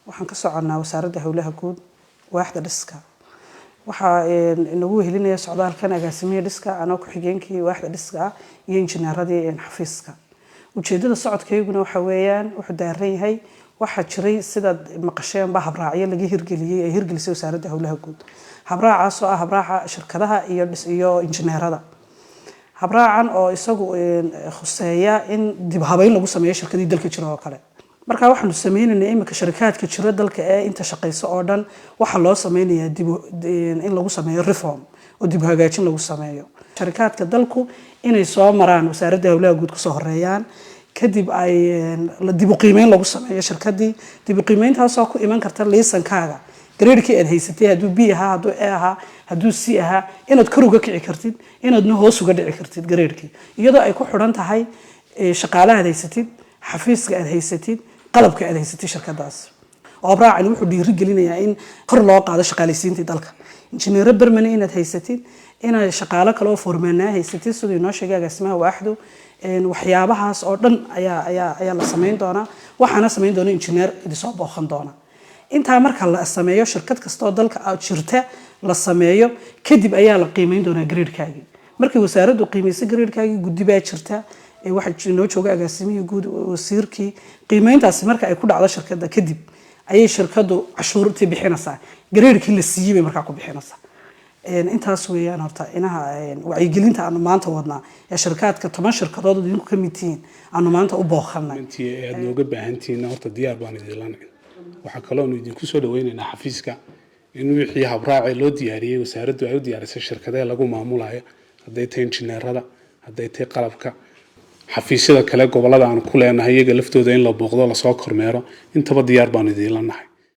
waxaan ka soconaa wasaaradda hawlaha guud waaxda dhiska waxa inagu helinaya socdaalkan agaasimiye dhiska anoo ku xigeenkii waaxda dhiska iyo injineeradii xafiiska ujeedada socodkeyguna waxa weeyaan wuxuu daaran yahay waxa jiray sida maqasheen ba habraacyo laga hirgeliyay ee hirgelisay wasaaradda hawlaha guud habraacaas oo ah habraaca shirkadaha iyo injineerada habraacan oo isagu khuseeya in dib habeyn lagu sameeyo shirkadii dalka jira oo kale marka waxaanu sameeynaa imika shirkadka jira dalka ee inta shaqeyso oo dhan waxa loo sameeyaa in lagu sameeyo reform oo dib hagaajin lagu sameeyo shirkadka dalku inay soo maraan wasaaradda hawlaha guud ku soo horeeyaan kadib ay la dib u qiimeyn lagu sameeyo shirkadii dib u qiimeyntaas oo ku iman karta liisankaaga gareerkii aad haysatay haduu B ahaa haduu A ahaa haduu C ahaa inaad kor uga kici kartid inaadna hoos uga dhici kartid gareerkii iyadoo ay ku xiran tahay shaqaalaha aad haysatid xafiiska aad haysatid qalabka aad haysatid shirkadaas oo raacin wuxuu dhiiri gelinayaa in kor loo qaado shaqaaleysiinta dalka injineer barmane inaad haysatid inaad shaqaale kale oo formaanaa haysatid sidoo inoo sheegay agaasimaha waaxdu waxyaabahaas oo dhan ayaa la sameyn doonaa waxaana sameyn doona injineer idin soo booqan doona inta marka la sameeyo shirkad kasta oo dalka aad jirta la sameeyo kadib ayaa la qiimeyn doonaa gradeekaagi markii wasaaraddu qiimeysay gradeekaagi guddi baa jirta waxa inoo jooga agaasimihii guud wasiirkii qiimeyntaasi marka ay ku dhacdo shirkadda kadib ayay shirkaddu cashuurtii bixinaysaa gradeekii la siiyay marka ku bixinaysaa intaas weeyaan horta inaha wacyigelinta aanu maanta wadnaa ee shirkadka 10 shirkadood oo idinku ka mid tihiin aanu maanta u booqanay intii aad nooga baahantihiin horta diyaar baan idin leenahay waxa kale oo idinku soo dhaweynaynaa xafiiska in wixii habraac loo diyaariyay wasaaraddu ay u diyaarisay shirkadaha lagu maamulayo haday tahay injineerada haday tahay qalabka xafiisyada kale gobolada aan ku leenahay iyaga laftooda in la booqdo la soo kormeero intaba diyaar baan idin leenahay